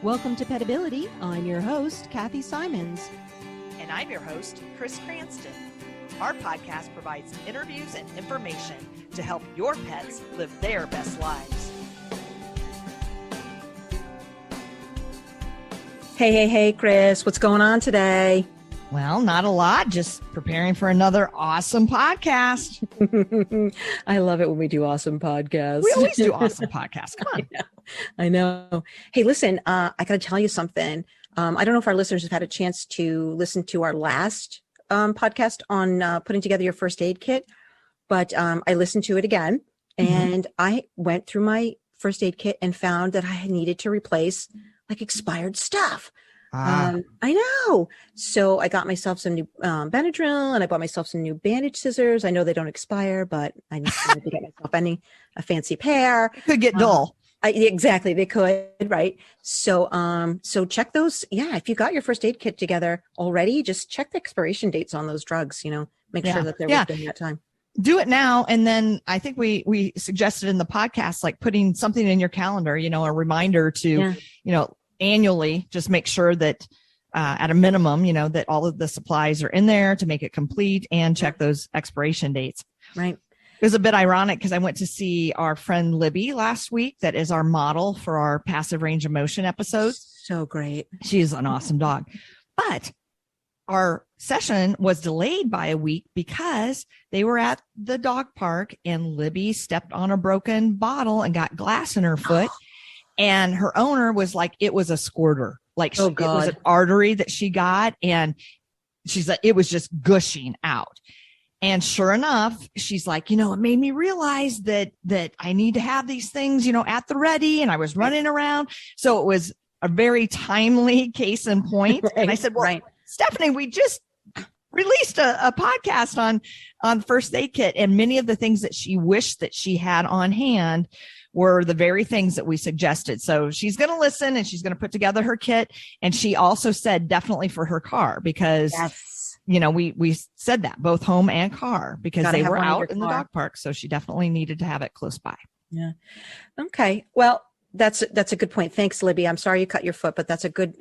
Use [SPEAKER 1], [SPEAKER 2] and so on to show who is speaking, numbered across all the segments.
[SPEAKER 1] Welcome to PetAbility. I'm your host, Cathy Simons.
[SPEAKER 2] And I'm your host, Chris Cranston. Our podcast provides interviews and information to help your pets live their best lives.
[SPEAKER 1] Hey, Chris. What's going on today?
[SPEAKER 2] Well, not a lot. Just preparing for another awesome podcast.
[SPEAKER 1] I love it when we do awesome podcasts.
[SPEAKER 2] We always do awesome podcasts. Come on.
[SPEAKER 1] I know. Hey, listen, I got to tell you something. I don't know if our listeners have had a chance to listen to our last podcast on putting together your first aid kit, but I listened to it again, and I went through my first aid kit and found that I needed to replace like expired stuff. I know. So I got myself some new Benadryl, and I bought myself some new bandage scissors. I know they don't expire, but I need to get myself a fancy pair.
[SPEAKER 2] It could get dull.
[SPEAKER 1] Exactly. They could. Right. So, so check those. Yeah. If you got your first aid kit together already, just check the expiration dates on those drugs, make sure that they're within that time.
[SPEAKER 2] Do it now. And then I think we suggested in the podcast, like putting something in your calendar, a reminder to, annually just make sure that at a minimum, that all of the supplies are in there to make it complete, and check those expiration dates.
[SPEAKER 1] Right.
[SPEAKER 2] It was a bit ironic because I went to see our friend Libby last week. That is our model for our passive range of motion episodes.
[SPEAKER 1] So great.
[SPEAKER 2] She's an awesome dog. But our session was delayed by a week because they were at the dog park and Libby stepped on a broken bottle and got glass in her foot. And her owner was like, it was a squirter. Like it was an artery that she got. And she's like, it was just gushing out. And sure enough, she's like, it made me realize that I need to have these things, at the ready. And I was running around. So it was a very timely case in point. Right, and I said, well, Stephanie, we just released a podcast on first aid kit. And many of the things that she wished that she had on hand were the very things that we suggested. So she's going to listen and she's going to put together her kit. And she also said definitely for her car because, we said that both home and car because they were out in the dog park. So she definitely needed to have it close by.
[SPEAKER 1] Yeah. Okay. Well, that's a good point. Thanks, Libby. I'm sorry you cut your foot, but that's a good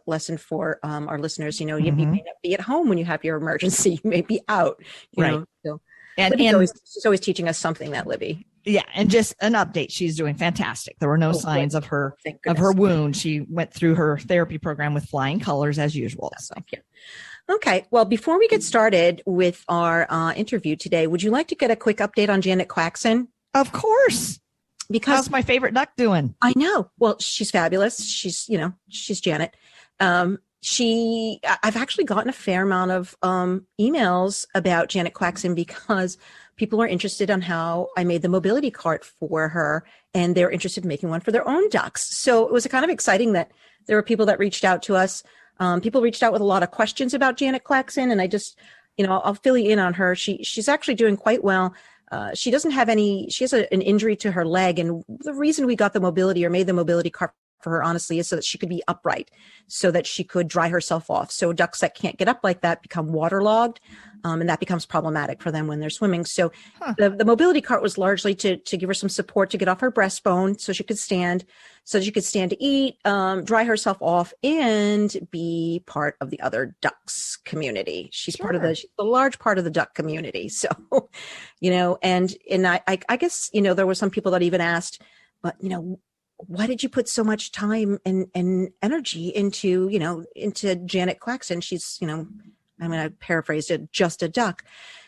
[SPEAKER 1] lesson for our listeners. You may not be at home when you have your emergency. You may be out, you know. So. And she's always teaching us something, that Libby.
[SPEAKER 2] Yeah. And just an update. She's doing fantastic. There were no signs of her wound. She went through her therapy program with flying colors as usual. So.
[SPEAKER 1] Thank you. Okay. Well, before we get started with our interview today, would you like to get a quick update on Janet Quaxon?
[SPEAKER 2] Of course.
[SPEAKER 1] Because
[SPEAKER 2] how's my favorite duck doing?
[SPEAKER 1] I know. Well, she's fabulous. She's Janet. I've actually gotten a fair amount of emails about Janet Quaxon because people are interested on how I made the mobility cart for her, and they're interested in making one for their own ducks. So it was kind of exciting that there were people that reached out to us. People reached out with a lot of questions about Janet Quaxon, and I just, I'll fill you in on her. She's actually doing quite well. She doesn't have she has an injury to her leg. And the reason we got the mobility or made the mobility cart for her, honestly, is so that she could be upright, so that she could dry herself off. So ducks that can't get up like that become waterlogged. And that becomes problematic for them when they're swimming. So the mobility cart was largely to give her some support to get off her breastbone so she could stand to eat, dry herself off, and be part of the other ducks community. She's she's a large part of the duck community. So, and I guess, there were some people that even asked, but, why did you put so much time and energy into Janet Quaxon? She's, I'm going to paraphrase it, just a duck.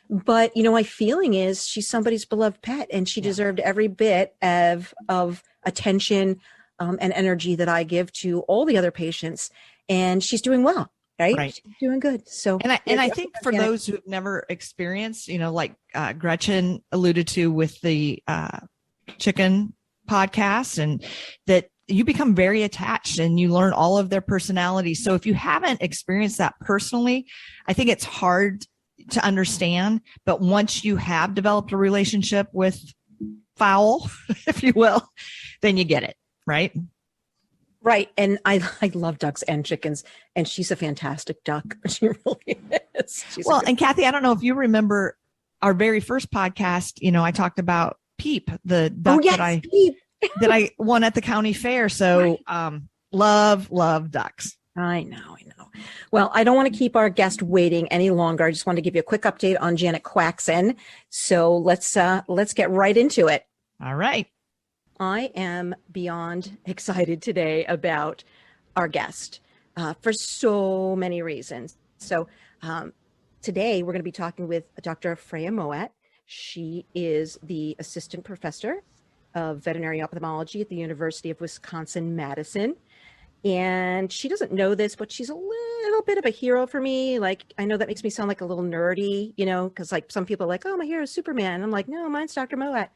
[SPEAKER 1] But, my feeling is she's somebody's beloved pet, and she deserved every bit of attention and energy that I give to all the other patients. And she's doing well, right? She's doing good. So,
[SPEAKER 2] and I think for those who've never experienced, like Gretchen alluded to with the chicken podcast, and that you become very attached and you learn all of their personalities. So if you haven't experienced that personally, I think it's hard to understand. But once you have developed a relationship with fowl, if you will, then you get it, right?
[SPEAKER 1] Right. And I love ducks and chickens, and she's a fantastic duck. She really is.
[SPEAKER 2] And Cathy, I don't know if you remember our very first podcast, I talked about Peep, the duck that I won at the county fair. So, love ducks.
[SPEAKER 1] I know. Well, I don't want to keep our guest waiting any longer. I just want to give you a quick update on Janet Quaxon. So let's get right into it.
[SPEAKER 2] All right.
[SPEAKER 1] I am beyond excited today about our guest for so many reasons. So today we're going to be talking with Dr. Freya Mowat. She is the assistant professor of veterinary ophthalmology at the University of Wisconsin-Madison. And she doesn't know this, but she's a little bit of a hero for me. Like, I know that makes me sound like a little nerdy, because like some people are like, oh, my hero is Superman. I'm like, no, mine's Dr. Mowat.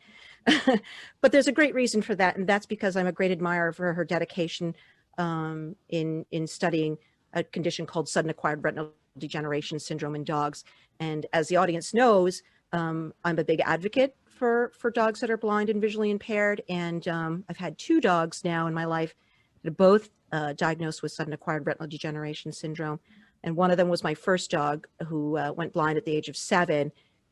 [SPEAKER 1] But there's a great reason for that. And that's because I'm a great admirer for her dedication in studying a condition called sudden acquired retinal degeneration syndrome in dogs. And as the audience knows, I'm a big advocate for dogs that are blind and visually impaired. And I've had 2 dogs now in my life that are both diagnosed with sudden acquired retinal degeneration syndrome. And one of them was my first dog who went blind at the age of 7,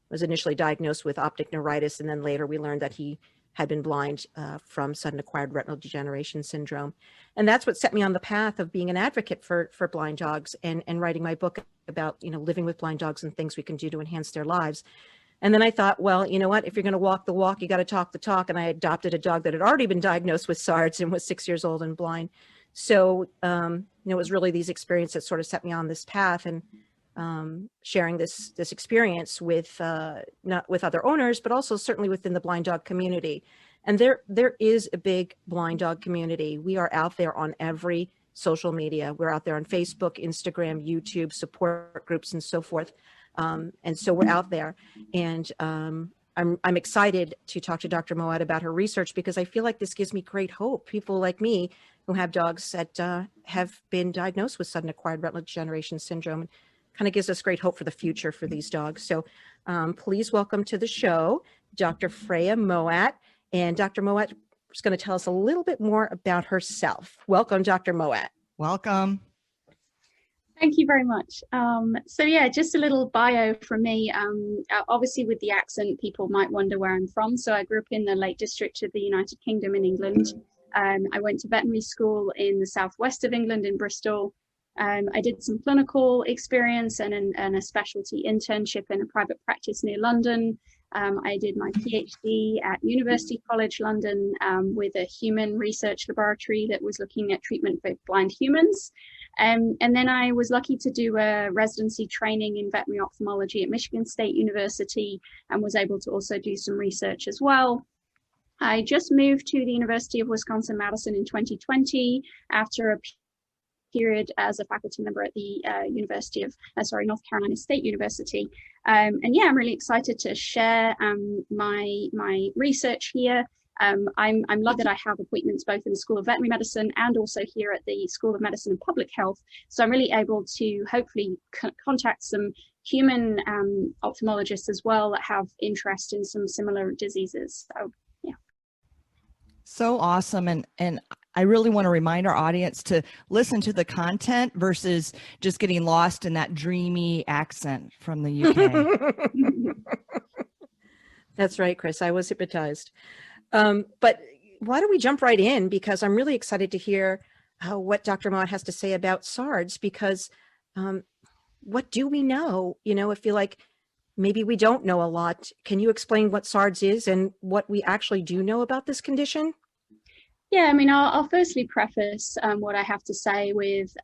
[SPEAKER 1] was initially diagnosed with optic neuritis. And then later we learned that he had been blind from sudden acquired retinal degeneration syndrome. And that's what set me on the path of being an advocate for blind dogs and writing my book about, living with blind dogs and things we can do to enhance their lives. And then I thought, well, you know what, if you're going to walk the walk, you got to talk the talk. And I adopted a dog that had already been diagnosed with SARDS and was 6 years old and blind. So, it was really these experiences that sort of set me on this path, and sharing this experience with not with other owners, but also certainly within the blind dog community. And there is a big blind dog community. We are out there on every social media. We're out there on Facebook, Instagram, YouTube, support groups, and so forth. And so we're out there, and I'm excited to talk to Dr. Mowat about her research, because I feel like this gives me great hope. People like me who have dogs that have been diagnosed with sudden acquired retinal degeneration syndrome, kind of gives us great hope for the future for these dogs. So please welcome to the show, Dr. Freya Mowat. And Dr. Mowat is going to tell us a little bit more about herself. Welcome, Dr. Mowat.
[SPEAKER 2] Welcome.
[SPEAKER 3] Thank you very much. So yeah, just a little bio from me. Obviously with the accent, people might wonder where I'm from. So I grew up in the Lake District of the United Kingdom in England. I went to veterinary school in the southwest of England in Bristol. I did some clinical experience and a specialty internship in a private practice near London. I did my Ph.D. at University College London with a human research laboratory that was looking at treatment for blind humans. And then I was lucky to do a residency training in veterinary ophthalmology at Michigan State University, and was able to also do some research as well. I just moved to the University of Wisconsin-Madison in 2020 after a period as a faculty member at the North Carolina State University. And yeah, I'm really excited to share my research here. I'm lucky that I have appointments both in the School of Veterinary Medicine and also here at the School of Medicine and Public Health. So I'm really able to hopefully contact some human ophthalmologists as well that have interest in some similar diseases. So yeah.
[SPEAKER 2] So awesome. And I really want to remind our audience to listen to the content versus just getting lost in that dreamy accent from the UK.
[SPEAKER 1] That's right, Chris. I was hypnotized. But why don't we jump right in? Because I'm really excited to hear what Dr. Moat has to say about SARDS, because what do we know? I feel like maybe we don't know a lot. Can you explain what SARDS is and what we actually do know about this condition?
[SPEAKER 3] Yeah, I mean, I'll firstly preface what I have to say with,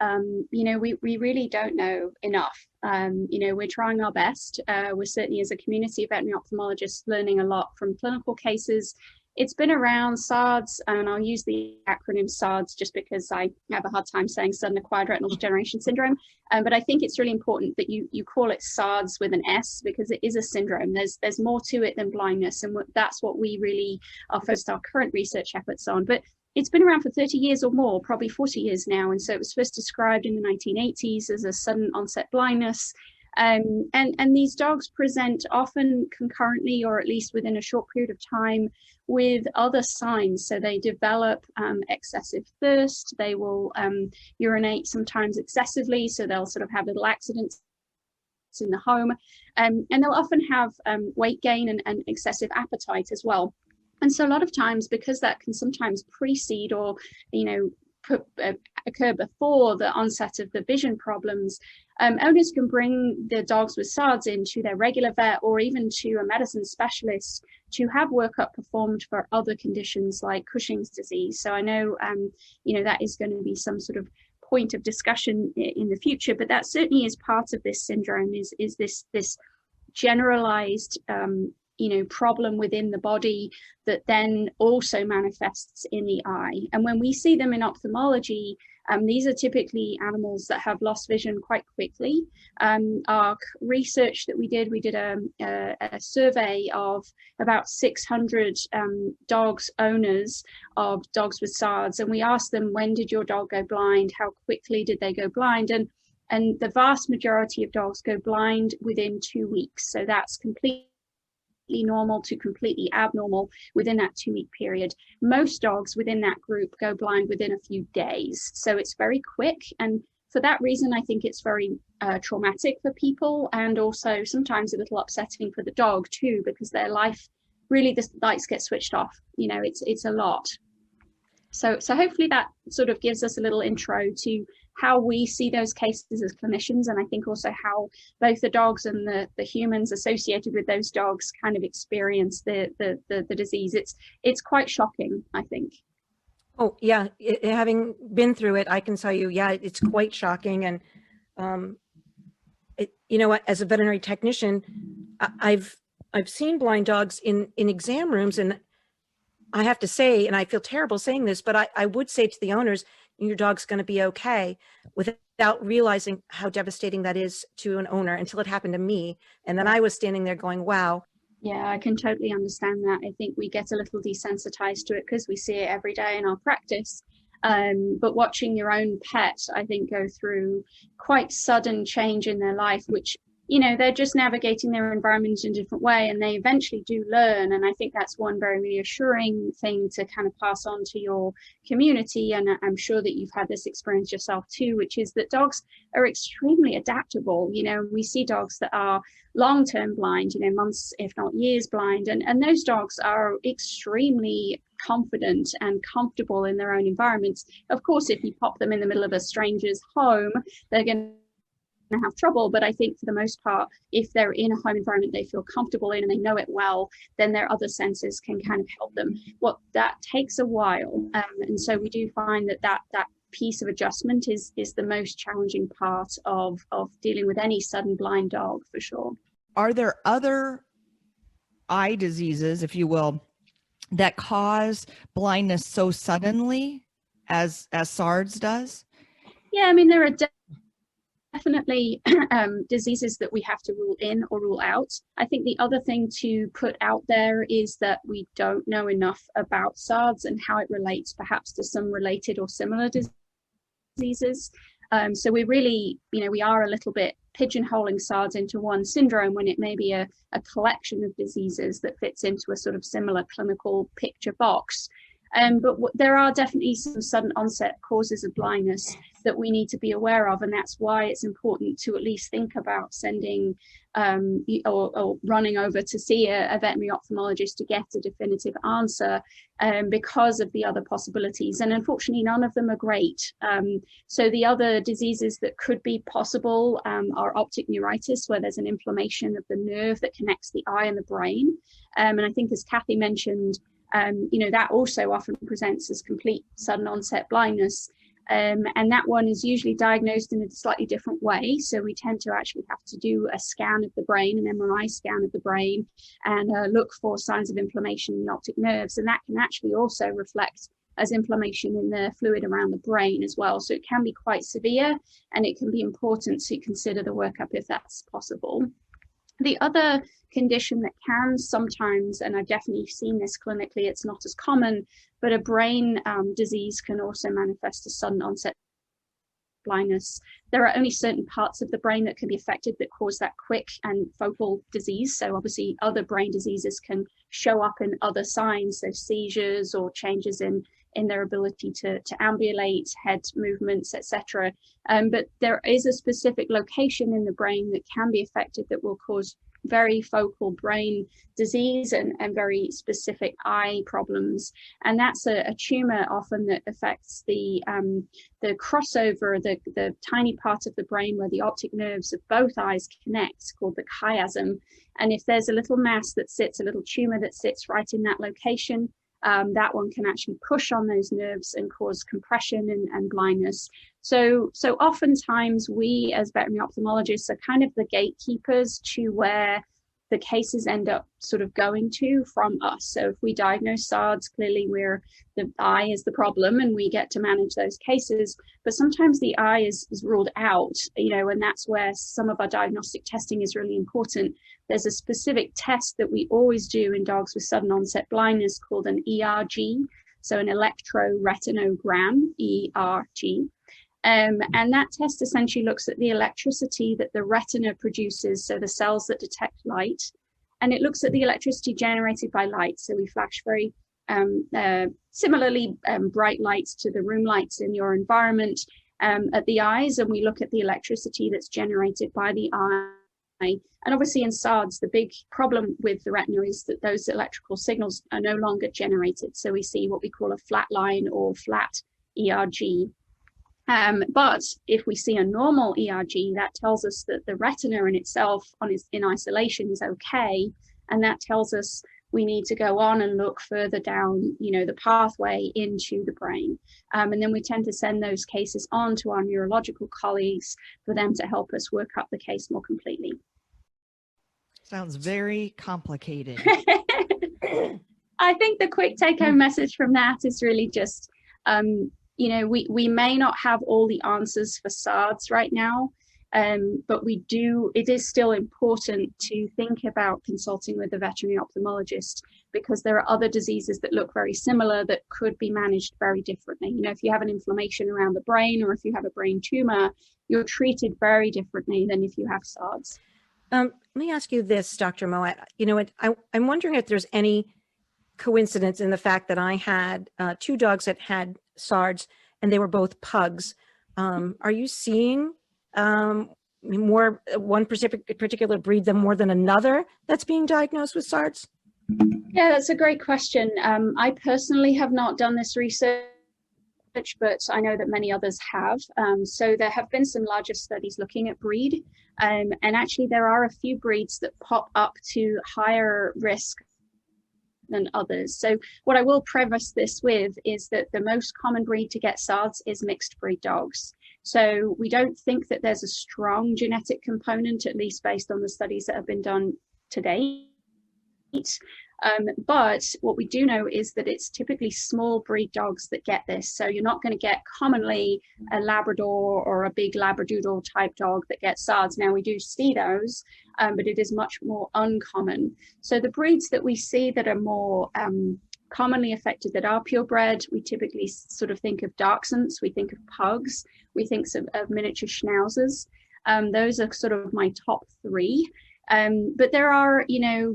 [SPEAKER 3] we really don't know enough. We're trying our best. We're certainly, as a community of veterinary ophthalmologists, learning a lot from clinical cases. It's been around, SARDS, and I'll use the acronym SARDS just because I have a hard time saying sudden acquired retinal degeneration syndrome. But I think it's really important that you call it SARDS with an S, because it is a syndrome. There's more to it than blindness, and that's what we really are focused our current research efforts on. But it's been around for 30 years or more, probably 40 years now. And so it was first described in the 1980s as a sudden onset blindness. And these dogs present often concurrently, or at least within a short period of time, with other signs. So they develop excessive thirst. They will urinate sometimes excessively. So they'll sort of have little accidents in the home. And they'll often have weight gain and excessive appetite as well. And so a lot of times, because that can sometimes precede or, occur before the onset of the vision problems, owners can bring their dogs with SARDS into their regular vet or even to a medicine specialist to have workup performed for other conditions like Cushing's disease. So I know, that is going to be some sort of point of discussion in the future, but that certainly is part of this syndrome, is this generalized problem within the body that then also manifests in the eye. And when we see them in ophthalmology, these are typically animals that have lost vision quite quickly. Our research that we did a survey of about 600 dogs owners of dogs with SARDS, and we asked them, when did your dog go blind? How quickly did they go blind? And the vast majority of dogs go blind within 2 weeks. So that's completely normal to completely abnormal within that 2-week period. Most dogs within that group go blind within a few days. So it's very quick. And for that reason, I think it's very traumatic for people, and also sometimes a little upsetting for the dog too, because their life, really the lights get switched off. It's a lot. So hopefully that sort of gives us a little intro to how we see those cases as clinicians, and I think also how both the dogs and the humans associated with those dogs kind of experience the disease. It's quite shocking, I think.
[SPEAKER 1] Oh yeah, having been through it, I can tell you, yeah, it's quite shocking. And as a veterinary technician, I've seen blind dogs in exam rooms, and I have to say, and I feel terrible saying this, but I would say to the owners, your dog's going to be okay, without realizing how devastating that is to an owner until it happened to me. And then I was standing there going, wow.
[SPEAKER 3] Yeah, I can totally understand that. I think we get a little desensitized to it because we see it every day in our practice. But watching your own pet, I think, go through quite sudden change in their life, which they're just navigating their environment in a different way, and they eventually do learn. And I think that's one very reassuring thing to kind of pass on to your community. And I'm sure that you've had this experience yourself too, which is that dogs are extremely adaptable. We see dogs that are long-term blind, months, if not years blind. And those dogs are extremely confident and comfortable in their own environments. Of course, if you pop them in the middle of a stranger's home, they're going to have trouble, but I think for the most part, if they're in a home environment they feel comfortable in and they know it well, then their other senses can kind of help them. That takes a while, and so we do find that piece of adjustment is the most challenging part of dealing with any sudden blind dog, for sure.
[SPEAKER 2] Are there other eye diseases, if you will, that cause blindness so suddenly as SARDS does?
[SPEAKER 3] Yeah, I mean, there are definitely diseases that we have to rule in or rule out. I think the other thing to put out there is that we don't know enough about SARDS and how it relates perhaps to some related or similar diseases. So we really, we are a little bit pigeonholing SARDS into one syndrome when it may be a collection of diseases that fits into a sort of similar clinical picture box. But there are definitely some sudden onset causes of blindness that we need to be aware of, and that's why it's important to at least think about sending or running over to see a veterinary ophthalmologist to get a definitive answer, because of the other possibilities. And unfortunately, none of them are great. So the other diseases that could be possible are optic neuritis, where there's an inflammation of the nerve that connects the eye and the brain. And I think, as Cathy mentioned, that also often presents as complete sudden onset blindness. And that one is usually diagnosed in a slightly different way. So we tend to actually have to do a scan of the brain, an MRI scan of the brain, and look for signs of inflammation in the optic nerves. And that can actually also reflect as inflammation in the fluid around the brain as well. So it can be quite severe, and it can be important to consider the workup if that's possible. The other condition that can sometimes, and I've definitely seen this clinically, it's not as common, but a brain disease can also manifest as sudden onset blindness. There are only certain parts of the brain that can be affected that cause that quick and focal disease. So obviously other brain diseases can show up in other signs, so seizures or changes in their ability to ambulate, head movements, etc. But there is a specific location in the brain that can be affected that will cause very focal brain disease and very specific eye problems. And that's a tumor often that affects the crossover, the tiny part of the brain where the optic nerves of both eyes connect, called the chiasm. And if there's a little mass that sits, a little tumor that sits right in that location, that one can actually push on those nerves and cause compression and blindness. So oftentimes we as veterinary ophthalmologists are kind of the gatekeepers to where the cases end up sort of going to from us. So if we diagnose SARDS, clearly the eye is the problem and we get to manage those cases. But sometimes the eye is ruled out, and that's where some of our diagnostic testing is really important. There's a specific test that we always do in dogs with sudden onset blindness called an ERG, so an electroretinogram, ERG. And that test essentially looks at the electricity that the retina produces, so the cells that detect light, and it looks at the electricity generated by light. So we flash very similarly bright lights to the room lights in your environment at the eyes, and we look at the electricity that's generated by the eye. And obviously in SARDS, the big problem with the retina is that those electrical signals are no longer generated. So we see what we call a flat line or flat ERG. But if we see a normal ERG, that tells us that the retina in itself in isolation is okay. And that tells us we need to go on and look further down, the pathway into the brain. And then we tend to send those cases on to our neurological colleagues for them to help us work up the case more completely.
[SPEAKER 2] Sounds very complicated.
[SPEAKER 3] I think the quick take-home message from that is really just, we may not have all the answers for SARDS right now, but it is still important to think about consulting with a veterinary ophthalmologist, because there are other diseases that look very similar that could be managed very differently. If you have an inflammation around the brain, or if you have a brain tumor, you're treated very differently than if you have SARDS.
[SPEAKER 1] Let me ask you this, Dr. Moat. I'm wondering if there's any coincidence in the fact that I had two dogs that had SARDS, and they were both pugs. Are you seeing more one particular breed than more than another that's being diagnosed with SARDS?
[SPEAKER 3] Yeah, that's a great question. I personally have not done this research, but I know that many others have. So there have been some larger studies looking at breed, and actually there are a few breeds that pop up to higher risk than others. So what I will preface this with is that the most common breed to get SARDS is mixed breed dogs. So we don't think that there's a strong genetic component, at least based on the studies that have been done to date. But what we do know is that it's typically small breed dogs that get this. So you're not going to get commonly a Labrador or a big Labradoodle type dog that gets SARDS. Now we do see those, but it is much more uncommon. So the breeds that we see that are more commonly affected, that are purebred, we typically sort of think of Dachshunds, we think of pugs, we think of miniature Schnauzers. Those are sort of my top three. But there are,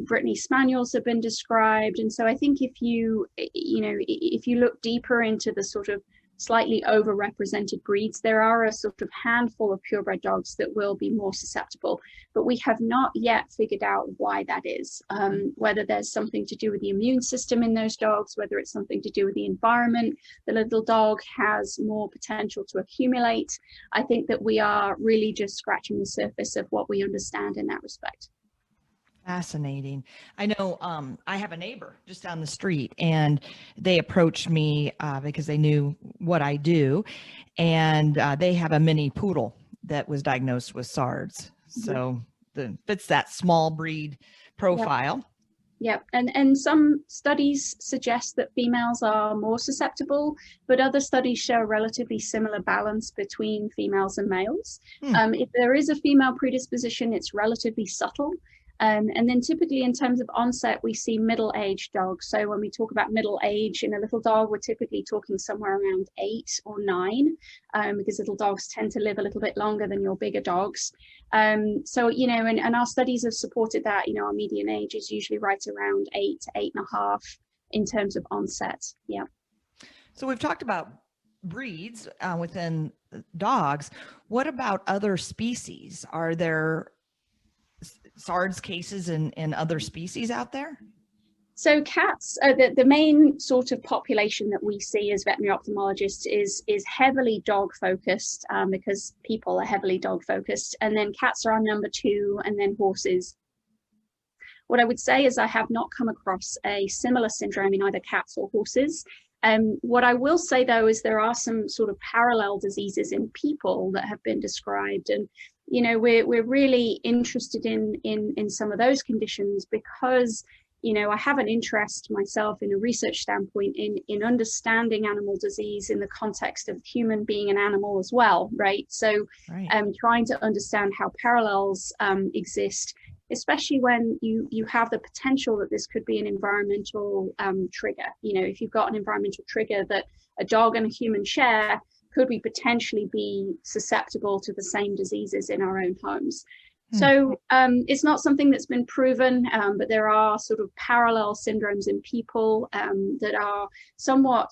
[SPEAKER 3] Brittany Spaniels have been described. And so I think if you look deeper into the sort of slightly overrepresented breeds, there are a sort of handful of purebred dogs that will be more susceptible, but we have not yet figured out why that is, whether there's something to do with the immune system in those dogs, whether it's something to do with the environment. The little dog has more potential to accumulate. I think that we are really just scratching the surface of what we understand in that respect.
[SPEAKER 2] Fascinating. I know I have a neighbor just down the street, and they approached me because they knew what I do, and they have a mini poodle that was diagnosed with SARDS. So fits that small breed profile.
[SPEAKER 3] Yeah, and some studies suggest that females are more susceptible, but other studies show a relatively similar balance between females and males. If there is a female predisposition, it's relatively subtle. And then typically in terms of onset, we see middle-aged dogs. So when we talk about middle age in a little dog, we're typically talking somewhere around 8 or 9, because little dogs tend to live a little bit longer than your bigger dogs. So, and our studies have supported that, our median age is usually right around 8 to 8.5 in terms of onset. Yeah.
[SPEAKER 2] So we've talked about breeds within dogs. What about other species? Are there SARDS cases in other species out there?
[SPEAKER 3] So cats, the main sort of population that we see as veterinary ophthalmologists is heavily dog focused, because people are heavily dog focused, and then cats are our number two, and then horses. What I would say is I have not come across a similar syndrome in either cats or horses. What I will say though is there are some sort of parallel diseases in people that have been described, and you know we're really interested in some of those conditions because you know I have an interest myself in a research standpoint in understanding animal disease in the context of human being an animal as well, right? So trying to understand how parallels exist, especially when you have the potential that this could be an environmental trigger. You know, if you've got an environmental trigger that a dog and a human share, could we potentially be susceptible to the same diseases in our own homes? So it's not something that's been proven, but there are sort of parallel syndromes in people that are somewhat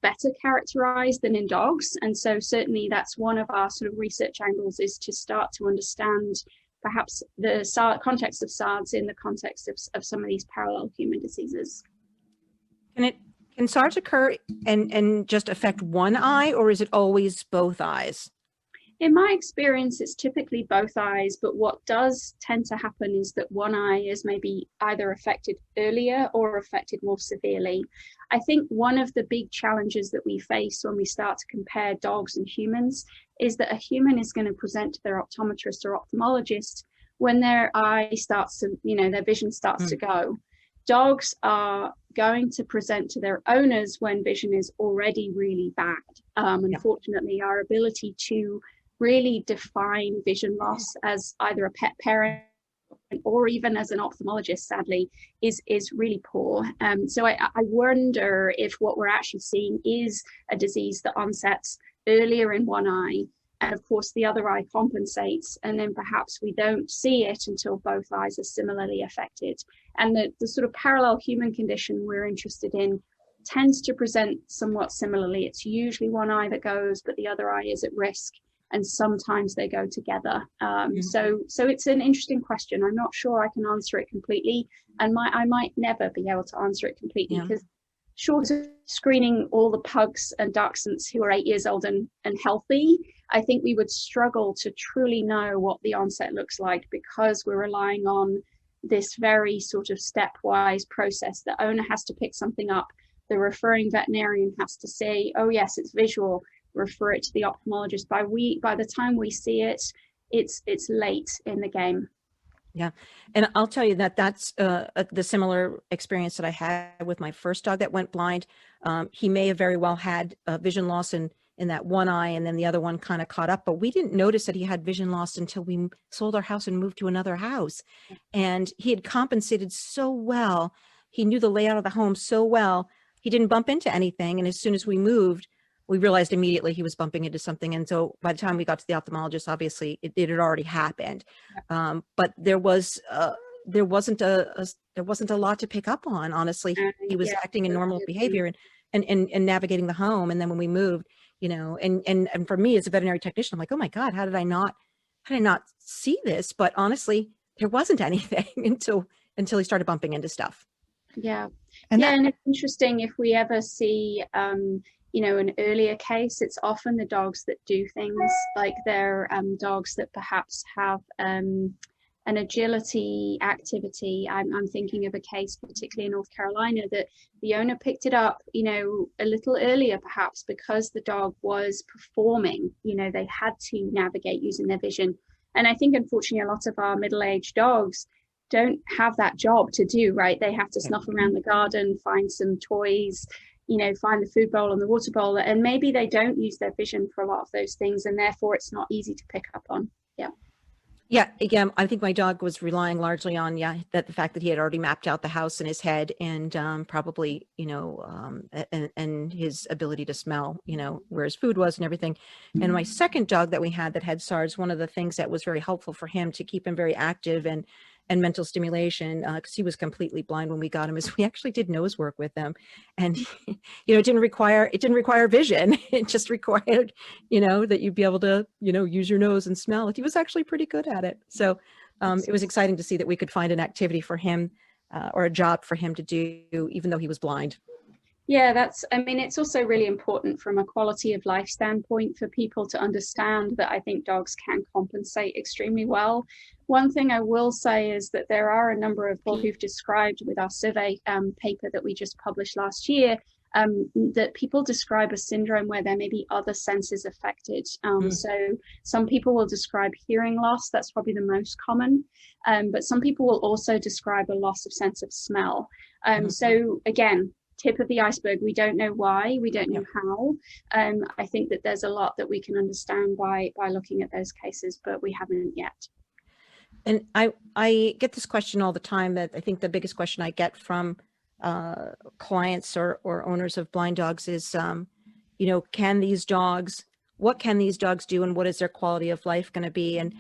[SPEAKER 3] better characterized than in dogs. And so certainly that's one of our sort of research angles, is to start to understand perhaps the context of SARDS in the context of some of these parallel human diseases.
[SPEAKER 1] Can SARDS occur and just affect one eye, or is it always both eyes?
[SPEAKER 3] In my experience, it's typically both eyes, but what does tend to happen is that one eye is maybe either affected earlier or affected more severely. I think one of the big challenges that we face when we start to compare dogs and humans is that a human is going to present to their optometrist or ophthalmologist when their eye starts to, you know, their vision starts to go. Dogs are going to present to their owners when vision is already really bad. Unfortunately, our ability to really define vision loss as either a pet parent or even as an ophthalmologist, sadly, is really poor. So I wonder if what we're actually seeing is a disease that onsets earlier in one eye, and of course the other eye compensates, and then perhaps we don't see it until both eyes are similarly affected. And the sort of parallel human condition we're interested in tends to present somewhat similarly. It's usually one eye that goes, but the other eye is at risk, and sometimes they go together. So it's an interesting question. I'm not sure I can answer it completely, and I might never be able to answer it completely, because short of screening all the pugs and dachshunds who are 8 years old and healthy, I think we would struggle to truly know what the onset looks like, because we're relying on this very sort of stepwise process. The owner has to pick something up, the referring veterinarian has to say, oh yes, it's visual, refer it to the ophthalmologist. By the time we see it, it's late in the game.
[SPEAKER 1] Yeah. And I'll tell you that that's the similar experience that I had with my first dog that went blind. He may have very well had vision loss in that one eye, and then the other one kind of caught up, but we didn't notice that he had vision loss until we sold our house and moved to another house. And he had compensated so well. He knew the layout of the home so well. He didn't bump into anything. And as soon as we moved, we realized immediately he was bumping into something. And so by the time we got to the ophthalmologist, obviously it had already happened. But there wasn't a lot to pick up on. Honestly, he was acting in normal behavior and navigating the home. And then when we moved, you know, and for me as a veterinary technician, I'm like, oh my God, how did I not see this? But honestly, there wasn't anything until he started bumping into stuff.
[SPEAKER 3] Yeah. And it's interesting if we ever see, you know, an earlier case, it's often the dogs that do things, like they're dogs that perhaps have an agility activity. I'm thinking of a case, particularly in North Carolina, that the owner picked it up, you know, a little earlier, perhaps because the dog was performing, you know, they had to navigate using their vision. And I think, unfortunately, a lot of our middle-aged dogs don't have that job to do, right? They have to snuff around the garden, find some toys, you know, find the food bowl and the water bowl, and maybe they don't use their vision for a lot of those things, and therefore it's not easy to pick up on.
[SPEAKER 1] Yeah, again, I think my dog was relying largely on, that the fact that he had already mapped out the house in his head, and probably, you know, and his ability to smell, you know, where his food was and everything. And my second dog that we had that had SARDS, one of the things that was very helpful for him to keep him very active and mental stimulation, because he was completely blind when we got him, is we actually did nose work with him. And, you know, it didn't require vision. It just required, you know, that you'd be able to, you know, use your nose and smell. He was actually pretty good at it. So it was exciting to see that we could find an activity for him or a job for him to do, even though he was blind.
[SPEAKER 3] Yeah, I mean, it's also really important from a quality of life standpoint for people to understand that I think dogs can compensate extremely well. One thing I will say is that there are a number of people who've described with our survey paper that we just published last year, that people describe a syndrome where there may be other senses affected. So some people will describe hearing loss, that's probably the most common, but some people will also describe a loss of sense of smell. So again, tip of the iceberg, we don't know why, we don't know how. I think that there's a lot that we can understand by looking at those cases, but we haven't yet.
[SPEAKER 1] And I get this question all the time. That I think the biggest question I get from clients or owners of blind dogs is, you know, what can these dogs do, and what is their quality of life going to be? And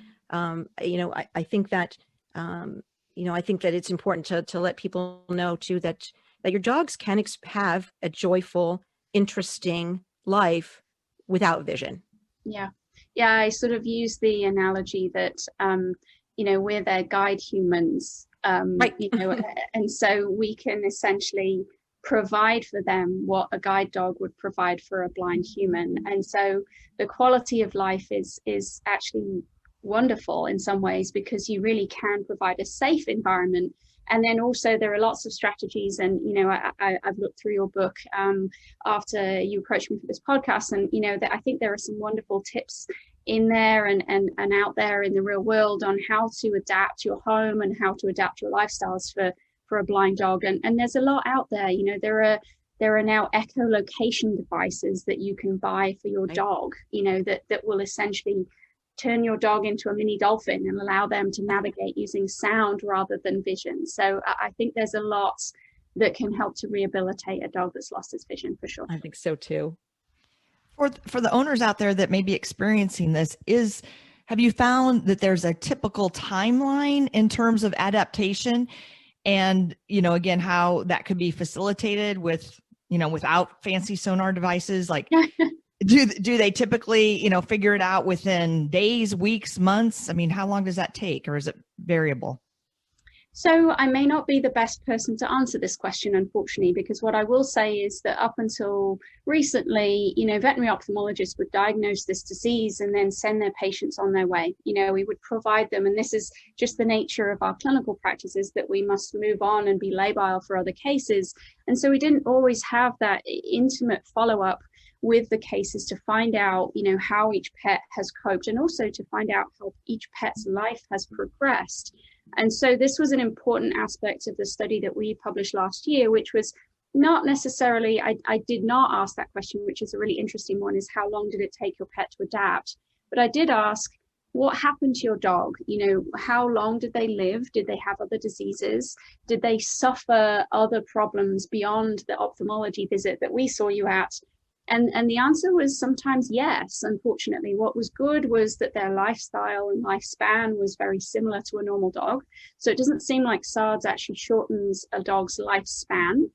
[SPEAKER 1] you know, I think that you know, I think that it's important to let people know too that your dogs can have a joyful, interesting life without vision.
[SPEAKER 3] Yeah, I sort of use the analogy that you know, we're their guide humans,
[SPEAKER 1] Right.
[SPEAKER 3] you know, and so we can essentially provide for them what a guide dog would provide for a blind human. And so the quality of life is actually wonderful in some ways, because you really can provide a safe environment. And then also there are lots of strategies, and you know, I've looked through your book after you approached me for this podcast, and you know, that I think there are some wonderful tips in there and out there in the real world on how to adapt your home and how to adapt your lifestyles for a blind dog. And there's a lot out there. You know, there are now echolocation devices that you can buy for your dog, you know, that will essentially turn your dog into a mini dolphin and allow them to navigate using sound rather than vision. So I think there's a lot that can help to rehabilitate a dog that's lost its vision, for sure.
[SPEAKER 1] I think so too.
[SPEAKER 2] For the owners out there that may be experiencing this, have you found that there's a typical timeline in terms of adaptation? And, you know, again, how that could be facilitated with, you know, without fancy sonar devices? Like, do they typically, you know, figure it out within days, weeks, months? I mean, how long does that take, or is it variable?
[SPEAKER 3] So I may not be the best person to answer this question, unfortunately, because what I will say is that up until recently, you know, veterinary ophthalmologists would diagnose this disease and then send their patients on their way. You know, we would provide them, and this is just the nature of our clinical practices, that we must move on and be labile for other cases. And so we didn't always have that intimate follow-up with the cases to find out, you know, how each pet has coped, and also to find out how each pet's life has progressed. And so this was an important aspect of the study that we published last year, which was not necessarily, I did not ask that question, which is a really interesting one, is how long did it take your pet to adapt? But I did ask, what happened to your dog? You know, how long did they live? Did they have other diseases? Did they suffer other problems beyond the ophthalmology visit that we saw you at? And the answer was sometimes yes. Unfortunately, what was good was that their lifestyle and lifespan was very similar to a normal dog. So it doesn't seem like SARDS actually shortens a dog's lifespan.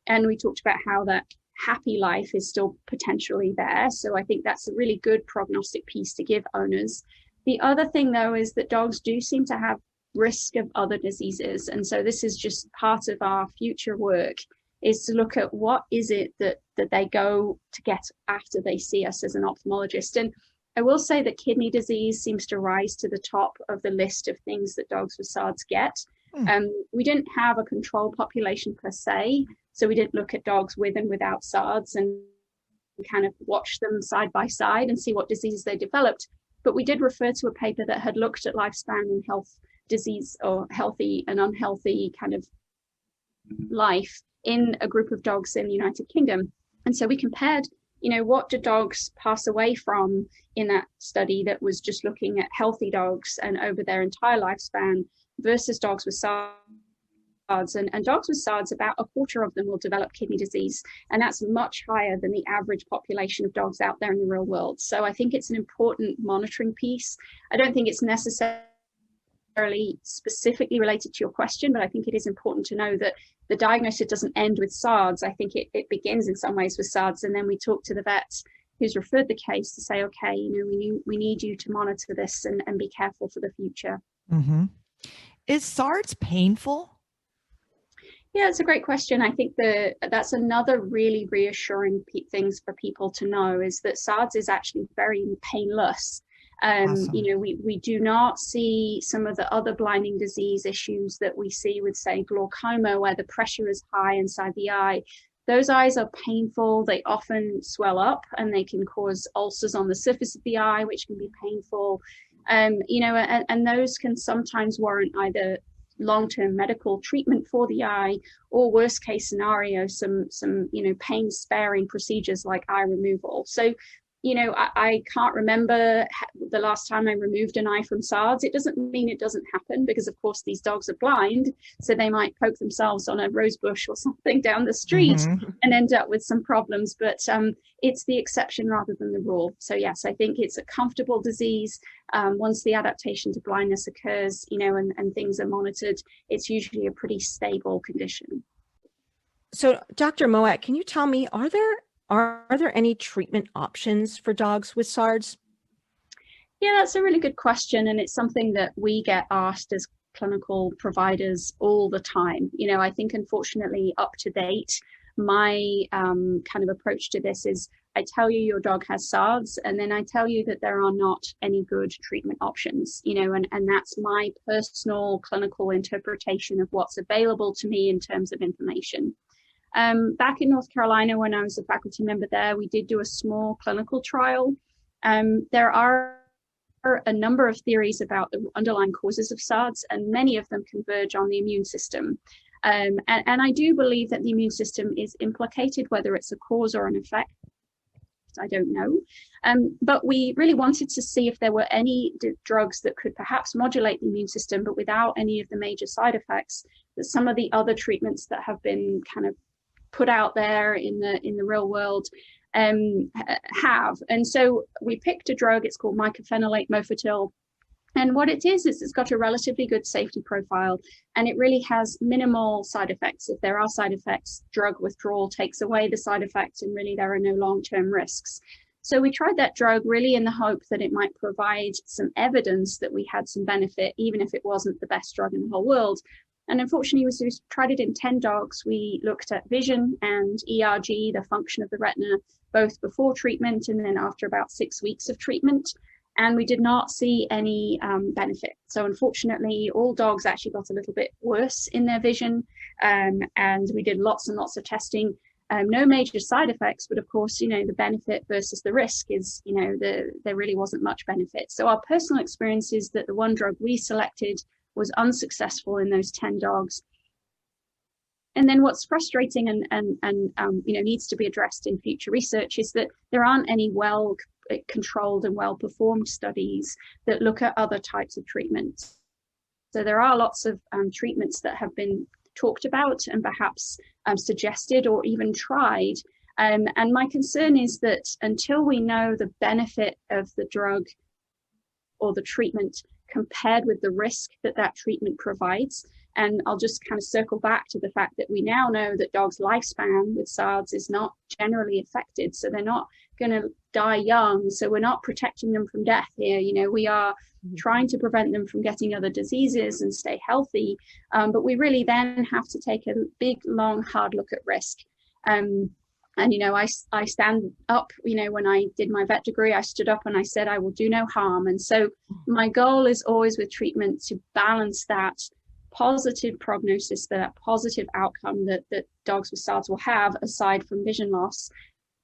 [SPEAKER 3] And we talked about how that happy life is still potentially there. So I think that's a really good prognostic piece to give owners. The other thing, though, is that dogs do seem to have risk of other diseases. And so this is just part of our future work, is to look at what is it that they go to get after they see us as an ophthalmologist. And I will say that kidney disease seems to rise to the top of the list of things that dogs with SARDS get. We didn't have a control population per se, so we didn't look at dogs with and without SARDS and kind of watch them side by side and see what diseases they developed. But we did refer to a paper that had looked at lifespan and health disease, or healthy and unhealthy kind of life, in a group of dogs in the United Kingdom. And so we compared, you know, what do dogs pass away from in that study that was just looking at healthy dogs and over their entire lifespan versus dogs with SARDS. And dogs with SARDS, about a quarter of them will develop kidney disease. And that's much higher than the average population of dogs out there in the real world. So I think it's an important monitoring piece. I don't think it's necessarily specifically related to your question, but I think it is important to know that the diagnosis doesn't end with SARDS. I think it begins in some ways with SARDS, and then we talk to the vet who's referred the case to say, okay, you know, we need you to monitor this and be careful for the future.
[SPEAKER 2] Mm-hmm. Is SARDS painful?
[SPEAKER 3] Yeah, it's a great question. I think that's another really reassuring things for people to know is that SARDS is actually very painless.
[SPEAKER 2] Awesome.
[SPEAKER 3] You know, we do not see some of the other blinding disease issues that we see with, say, glaucoma, where the pressure is high inside the eye. Those eyes are painful. They often swell up and they can cause ulcers on the surface of the eye, which can be painful. You know, and those can sometimes warrant either long-term medical treatment for the eye, or worst case scenario, some you know, pain sparing procedures like eye removal. So, you know, I can't remember the last time I removed an eye from SARDS. It doesn't mean it doesn't happen, because of course these dogs are blind, so they might poke themselves on a rose bush or something down the street and end up with some problems. But it's the exception rather than the rule. So yes, I think it's a comfortable disease. Once the adaptation to blindness occurs, you know, and things are monitored, it's usually a pretty stable condition.
[SPEAKER 1] So Dr. Mowat, can you tell me, are there any treatment options for dogs with SARDS?
[SPEAKER 3] Yeah, that's a really good question. And it's something that we get asked as clinical providers all the time. You know, I think unfortunately up to date, my kind of approach to this is I tell you your dog has SARDS, and then I tell you that there are not any good treatment options, you know, and that's my personal clinical interpretation of what's available to me in terms of information. Back in North Carolina, when I was a faculty member there, we did do a small clinical trial. There are a number of theories about the underlying causes of SARDS, and many of them converge on the immune system. And I do believe that the immune system is implicated, whether it's a cause or an effect, I don't know. But we really wanted to see if there were any drugs that could perhaps modulate the immune system, but without any of the major side effects that some of the other treatments that have been kind of put out there in the real world have. And so we picked a drug. It's called mycophenolate mofetil. And what it is it's got a relatively good safety profile, and it really has minimal side effects. If there are side effects, drug withdrawal takes away the side effects, and really there are no long-term risks. So we tried that drug really in the hope that it might provide some evidence that we had some benefit, even if it wasn't the best drug in the whole world. And unfortunately, we tried it in 10 dogs. We looked at vision and ERG, the function of the retina, both before treatment and then after about 6 weeks of treatment. And we did not see any benefit. So unfortunately, all dogs actually got a little bit worse in their vision. And we did lots and lots of testing. No major side effects, but of course, you know, the benefit versus the risk is, you know, there really wasn't much benefit. So our personal experience is that the one drug we selected was unsuccessful in those 10 dogs. And then what's frustrating and you know, needs to be addressed in future research is that there aren't any well controlled and well performed studies that look at other types of treatments. So there are lots of treatments that have been talked about and perhaps suggested or even tried. And my concern is that until we know the benefit of the drug or the treatment compared with the risk that that treatment provides. And I'll just kind of circle back to the fact that we now know that dogs' lifespan with SARDS is not generally affected. So they're not going to die young. So we're not protecting them from death here. You know, we are trying to prevent them from getting other diseases and stay healthy. But we really then have to take a big, long, hard look at risk. And, you know, I stand up, you know, when I did my vet degree, I stood up and I said, I will do no harm. And so my goal is always with treatment to balance that positive prognosis, that positive outcome that dogs with SARDS will have, aside from vision loss,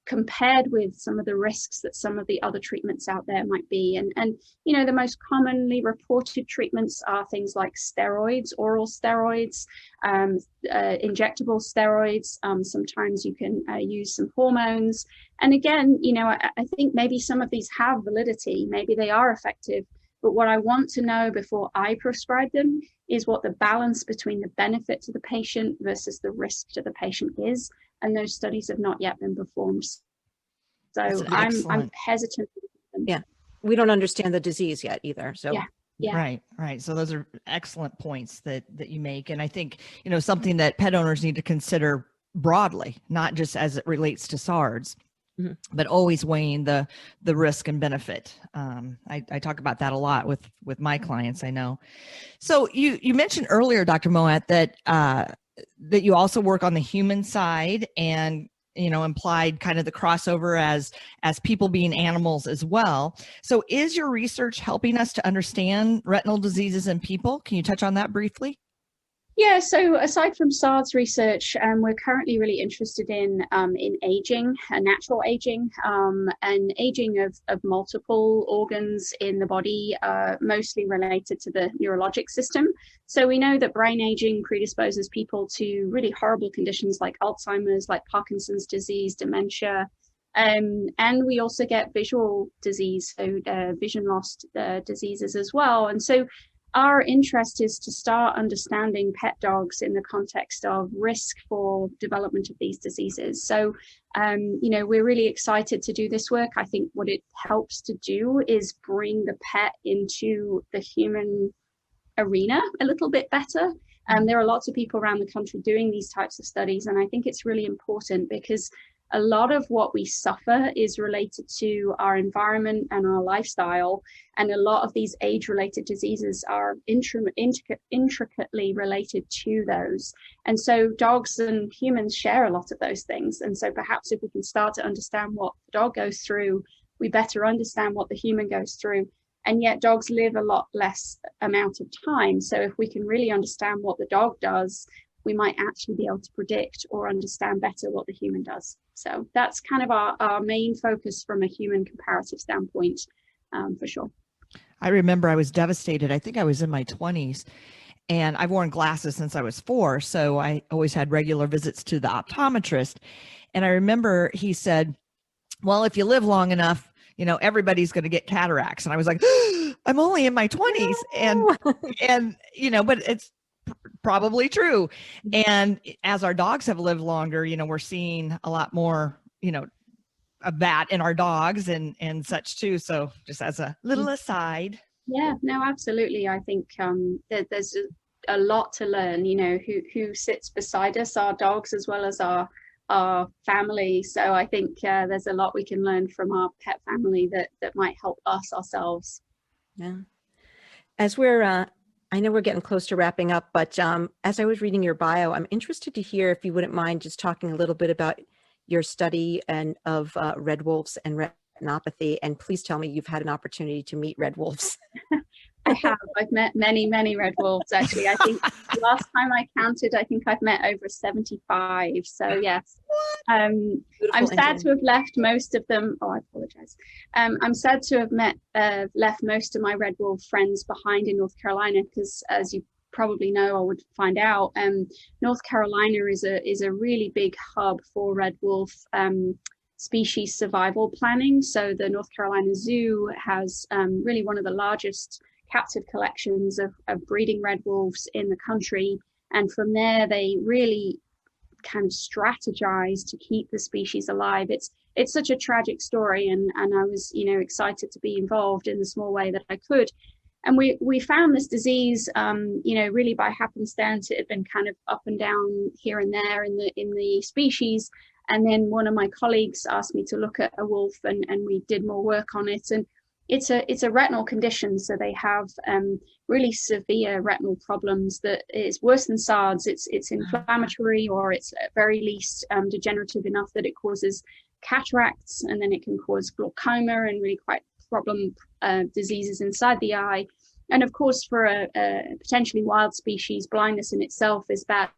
[SPEAKER 3] compared with some of the risks that some of the other treatments out there might be. And you know, the most commonly reported treatments are things like steroids, oral steroids, injectable steroids. Sometimes you can use some hormones. And again, you know, I think maybe some of these have validity, maybe they are effective. But what I want to know before I prescribe them is what the balance between the benefit to the patient versus the risk to the patient is. And those studies have not yet been performed. So I'm hesitant.
[SPEAKER 1] Yeah. We don't understand the disease yet either. So
[SPEAKER 3] yeah.
[SPEAKER 2] Right. So those are excellent points that you make. And I think, you know, something that pet owners need to consider broadly, not just as it relates to SARDS,
[SPEAKER 1] Mhm.
[SPEAKER 2] but always weighing the risk and benefit. I talk about that a lot with my clients, I know. So you mentioned earlier, Dr. Moat, that that you also work on the human side, and implied kind of the crossover as people being animals as well. So is your research helping us to understand retinal diseases in people? Can you touch on that briefly?
[SPEAKER 3] Yeah, so aside from SARDS research, we're currently really interested in aging, natural aging, and aging of multiple organs in the body, mostly related to the neurologic system. So we know that brain aging predisposes people to really horrible conditions like Alzheimer's, like Parkinson's disease, dementia, and we also get visual disease, so vision loss diseases as well. And so our interest is to start understanding pet dogs in the context of risk for development of these diseases. So, we're really excited to do this work. I think what it helps to do is bring the pet into the human arena a little bit better. There are lots of people around the country doing these types of studies, and I think it's really important because a lot of what we suffer is related to our environment and our lifestyle, and a lot of these age-related diseases are intricately related to those. And so dogs and humans share a lot of those things, and so perhaps if we can start to understand what the dog goes through, we better understand what the human goes through. And yet dogs live a lot less amount of time, so if we can really understand what the dog does, we might actually be able to predict or understand better what the human does. So that's kind of our main focus from a human comparative standpoint, for sure.
[SPEAKER 2] I remember I was devastated. I think I was in my 20s, and I've worn glasses since I was 4. So I always had regular visits to the optometrist. And I remember he said, well, if you live long enough, everybody's going to get cataracts. And I was like, I'm only in my 20s. And but it's probably true. And as our dogs have lived longer, we're seeing a lot more, of that in our dogs and such too. So just as a little aside.
[SPEAKER 3] Yeah, no, absolutely. I think there's a lot to learn, who sits beside us, our dogs, as well as our family. So I think there's a lot we can learn from our pet family that might help us ourselves.
[SPEAKER 1] Yeah. As we're I know we're getting close to wrapping up, but as I was reading your bio, I'm interested to hear if you wouldn't mind just talking a little bit about your study of red wolves and retinopathy. And please tell me you've had an opportunity to meet red wolves.
[SPEAKER 3] I have. I've met many, many red wolves, actually. I think last time I counted, I think I've met over 75. So yes, I'm sad to have left most of them. Oh, I apologize. I'm sad to have left most of my red wolf friends behind in North Carolina because, as you probably know or would find out, North Carolina is a really big hub for red wolf species survival planning. So the North Carolina Zoo has really one of the largest captive collections of breeding red wolves in the country, and from there they really kind of strategize to keep the species alive. It's such a tragic story, and I was excited to be involved in the small way that I could. And we found this disease really by happenstance. It had been kind of up and down here and there in the species, and then one of my colleagues asked me to look at a wolf, and we did more work on it. And it's a retinal condition, so they have really severe retinal problems that is worse than SARDS. It's inflammatory, or it's at very least degenerative enough that it causes cataracts, and then it can cause glaucoma and really quite problem diseases inside the eye. And of course, for a potentially wild species, blindness in itself is bad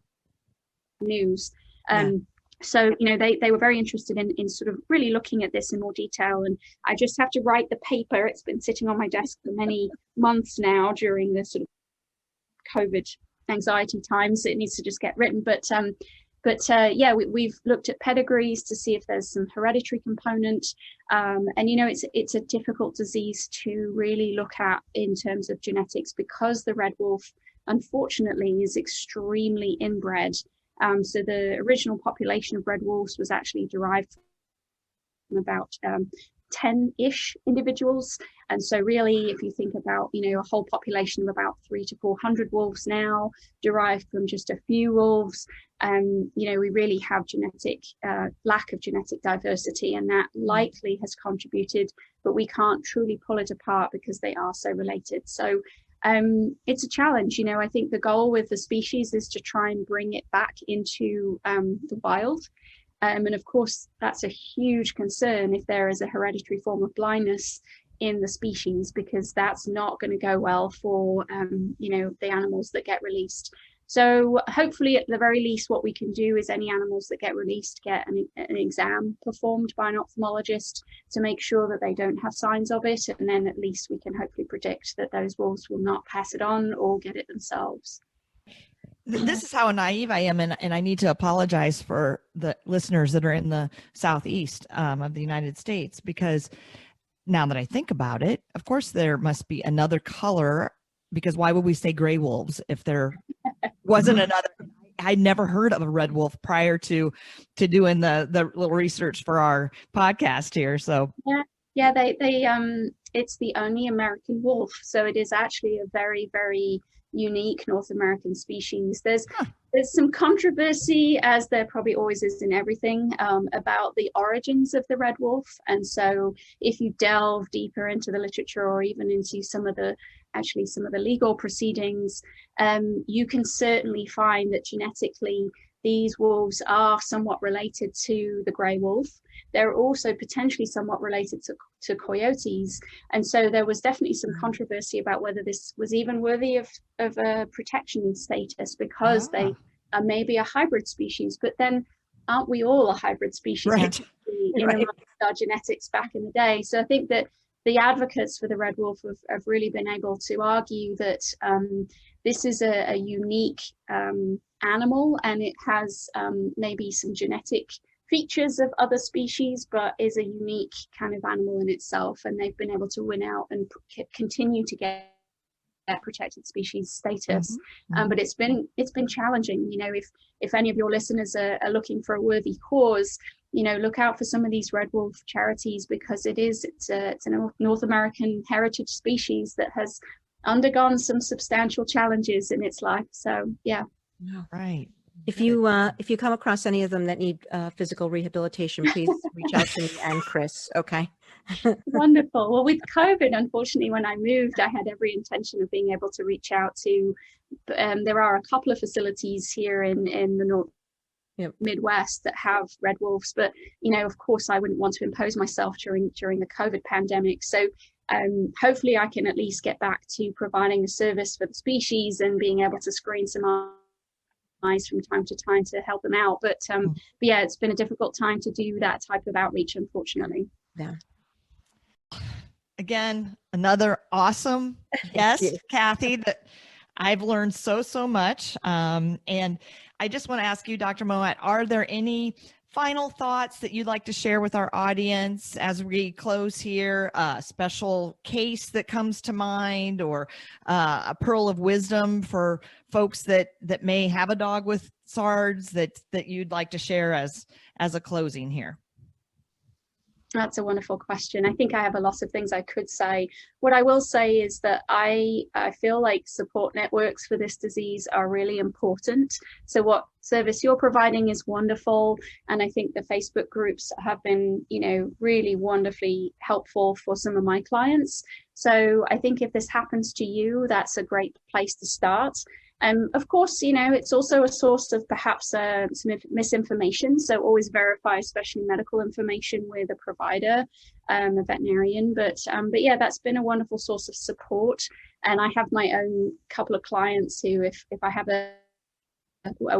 [SPEAKER 3] news. So, they were very interested in sort of really looking at this in more detail. And I just have to write the paper. It's been sitting on my desk for many months now during the sort of COVID anxiety times. It needs to just get written. But we've looked at pedigrees to see if there's some hereditary component. And, it's a difficult disease to really look at in terms of genetics because the red wolf, unfortunately, is extremely inbred. So the original population of red wolves was actually derived from about 10-ish individuals. And so really, if you think about, a whole population of about 300 to 400 wolves now, derived from just a few wolves, we really have lack of genetic diversity, and that likely has contributed, but we can't truly pull it apart because they are so related. So it's a challenge. I think the goal with the species is to try and bring it back into the wild. And of course, that's a huge concern if there is a hereditary form of blindness in the species, because that's not going to go well for, the animals that get released. So hopefully, at the very least, what we can do is any animals that get released get an exam performed by an ophthalmologist to make sure that they don't have signs of it. And then at least we can hopefully predict that those wolves will not pass it on or get it themselves.
[SPEAKER 2] This is how naive I am, and I need to apologize for the listeners that are in the southeast of the United States, because now that I think about it, of course, there must be another color, because why would we say gray wolves if there wasn't another? I'd never heard of a red wolf prior to doing the little research for our podcast here. So
[SPEAKER 3] yeah, they it's the only American wolf, so it is actually a very, very unique North American species. There's some controversy, as there probably always is in everything, about the origins of the red wolf. And so if you delve deeper into the literature, or even into some of the legal proceedings, you can certainly find that genetically these wolves are somewhat related to the grey wolf. They're also potentially somewhat related to coyotes. And so there was definitely some controversy about whether this was even worthy of a protection status, because they are maybe a hybrid species. But then aren't we all a hybrid species?
[SPEAKER 2] Right.
[SPEAKER 3] Right. Our genetics back in the day. So I think that the advocates for the red wolf have really been able to argue that this is a unique animal, and it has maybe some genetic features of other species, but is a unique kind of animal in itself. And they've been able to win out and continue to get protected species status. But it's been challenging. If any of your listeners are looking for a worthy cause, look out for some of these red wolf charities, because it's a North American heritage species that has undergone some substantial challenges in its life. So yeah.
[SPEAKER 2] Right.
[SPEAKER 1] If you come across any of them that need physical rehabilitation, please reach out to me and Chris. Okay.
[SPEAKER 3] Wonderful. Well, with COVID, unfortunately, when I moved, I had every intention of being able to reach out to. There are a couple of facilities here in the Midwest that have red wolves, but of course, I wouldn't want to impose myself during the COVID pandemic. So hopefully, I can at least get back to providing a service for the species and being able to screen some eyes from time to time to help them out. But yeah, it's been a difficult time to do that type of outreach, unfortunately.
[SPEAKER 1] Yeah.
[SPEAKER 2] Again, another awesome guest, Cathy, that I've learned so much. And I just want to ask you, Dr. Moat, are there any final thoughts that you'd like to share with our audience as we close here? A special case that comes to mind, or a pearl of wisdom for folks that may have a dog with SARDS that you'd like to share as a closing here?
[SPEAKER 3] That's a wonderful question. I think I have a lot of things I could say. What I will say is that I feel like support networks for this disease are really important. So what service you're providing is wonderful. And I think the Facebook groups have been, really wonderfully helpful for some of my clients. So I think if this happens to you, that's a great place to start. Of course, it's also a source of perhaps some misinformation. So always verify, especially medical information, with a provider, a veterinarian. But yeah, that's been a wonderful source of support. And I have my own couple of clients who, if I have a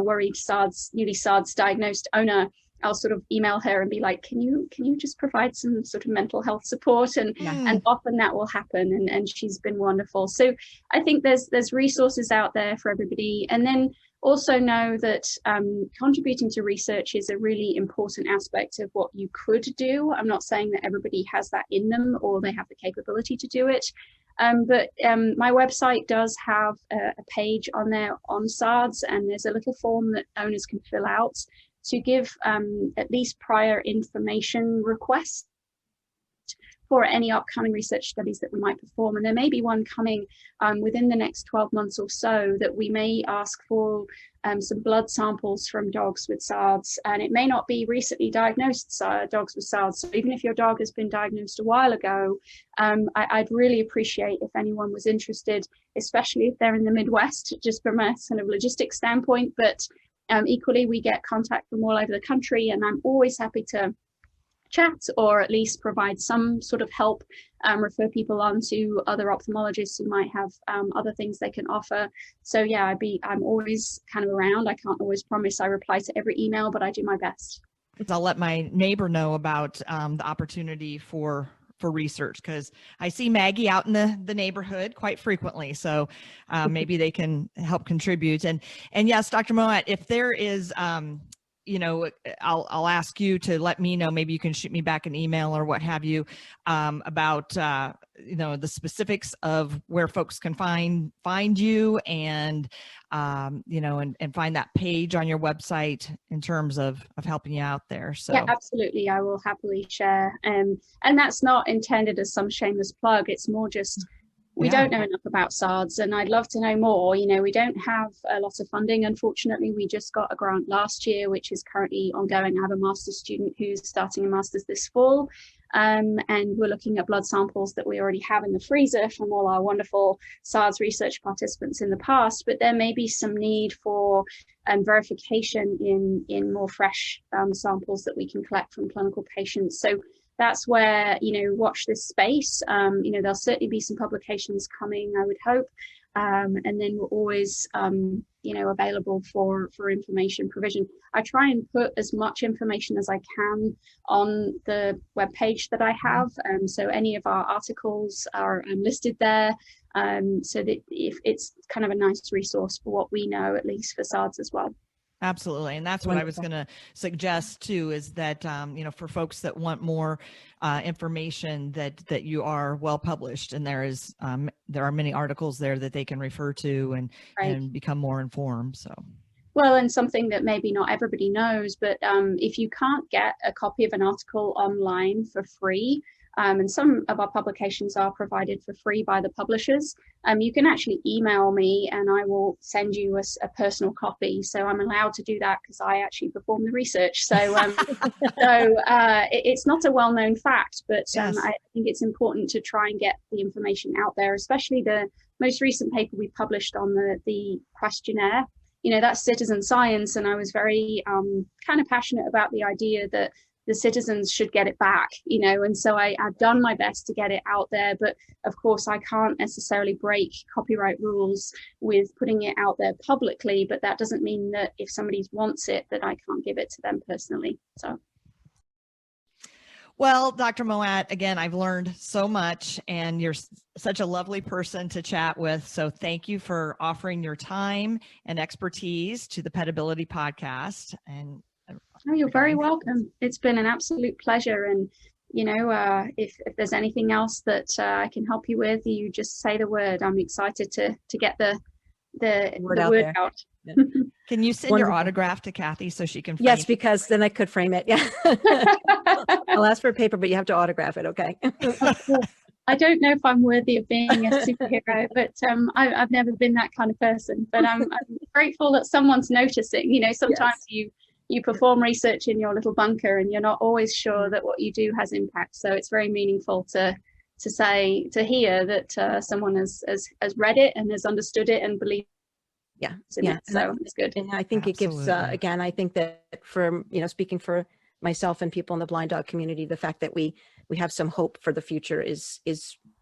[SPEAKER 3] worried newly SARDS diagnosed owner, I'll sort of email her and be like, can you just provide some sort of mental health support? And often that will happen. And she's been wonderful. So I think there's resources out there for everybody. And then also know that contributing to research is a really important aspect of what you could do. I'm not saying that everybody has that in them or they have the capability to do it. But my website does have a page on there on SARDS, and there's a little form that owners can fill out to give at least prior information requests. for any upcoming research studies that we might perform. And there may be one coming within the next 12 months or so that we may ask for some blood samples from dogs with SARDS. And it may not be recently diagnosed dogs with SARDS. So even if your dog has been diagnosed a while ago, I'd really appreciate if anyone was interested, especially if they're in the Midwest, just from a kind of logistics standpoint. But equally, we get contact from all over the country, and I'm always happy to chat or at least provide some sort of help, refer people on to other ophthalmologists who might have other things they can offer. So yeah, I'm always kind of around. I can't always promise I reply to every email, but I do my best.
[SPEAKER 2] I'll let my neighbor know about the opportunity for research, because I see Maggie out in the neighborhood quite frequently. So maybe they can help contribute. And yes, Dr. Moat, if there is, I'll ask you to let me know, maybe you can shoot me back an email or what have you, about, the specifics of where folks can find you and, and find that page on your website in terms of helping you out there. So
[SPEAKER 3] yeah, absolutely. I will happily share. And that's not intended as some shameless plug. It's more just, we don't know enough about SARDS, and I'd love to know more. We don't have a lot of funding. Unfortunately, we just got a grant last year, which is currently ongoing. I have a master's student who's starting a master's this fall. And we're looking at blood samples that we already have in the freezer from all our wonderful SARDS research participants in the past. But there may be some need for verification in more fresh samples that we can collect from clinical patients. So that's where, watch this space. There'll certainly be some publications coming, I would hope. And then we're always, available for information provision. I try and put as much information as I can on the webpage that I have. So any of our articles are listed there. So that if it's kind of a nice resource for what we know, at least for SARDS as well.
[SPEAKER 2] Absolutely. And that's what I was going to suggest too, is that, for folks that want more information, that you are well published, and there are many articles there that they can refer to and become more informed. So.
[SPEAKER 3] Well, and something that maybe not everybody knows, but if you can't get a copy of an article online for free, and some of our publications are provided for free by the publishers, you can actually email me and I will send you a personal copy. So I'm allowed to do that because I actually perform the research. So it's not a well-known fact, but
[SPEAKER 2] yes.
[SPEAKER 3] I think it's important to try and get the information out there, especially the most recent paper we published on the questionnaire. That's citizen science, and I was very kind of passionate about the idea that the citizens should get it back, and so I've done my best to get it out there. But of course, I can't necessarily break copyright rules with putting it out there publicly, but that doesn't mean that if somebody wants it, that I can't give it to them personally. So.
[SPEAKER 2] Well, Dr. Moat, again, I've learned so much, and you're such a lovely person to chat with. So thank you for offering your time and expertise to the PetAbility podcast. And
[SPEAKER 3] oh, you're very welcome. It's been an absolute pleasure. And, if there's anything else that I can help you with, you just say the word. I'm excited to get the word out.
[SPEAKER 1] Yeah.
[SPEAKER 2] Can you send your autograph to Cathy so she can frame
[SPEAKER 1] Yes, because then I could frame it. Yeah. I'll ask for a paper, but you have to autograph it. Okay.
[SPEAKER 3] I don't know if I'm worthy of being a superhero, but I've never been that kind of person. But I'm grateful that someone's noticing. Sometimes you perform research in your little bunker and you're not always sure that what you do has impact. So it's very meaningful to hear that someone has read it and has understood it and believes.
[SPEAKER 1] Yeah.
[SPEAKER 3] So it's good.
[SPEAKER 1] And I think it gives, again, I think that for, speaking for myself and people in the blind dog community, the fact that we have some hope for the future is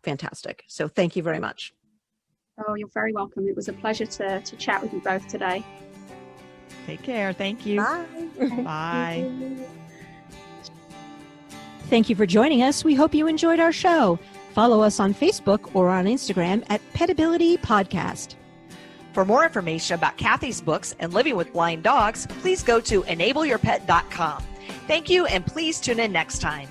[SPEAKER 1] fantastic. So thank you very much.
[SPEAKER 3] Oh, you're very welcome. It was a pleasure to chat with you both today.
[SPEAKER 2] Take care. Thank you.
[SPEAKER 1] Bye.
[SPEAKER 2] Bye.
[SPEAKER 1] Thank you for joining us. We hope you enjoyed our show. Follow us on Facebook or on Instagram at PetAbility Podcast.
[SPEAKER 2] For more information about Cathy's books and living with blind dogs, please go to enableyourpet.com. Thank you, and please tune in next time.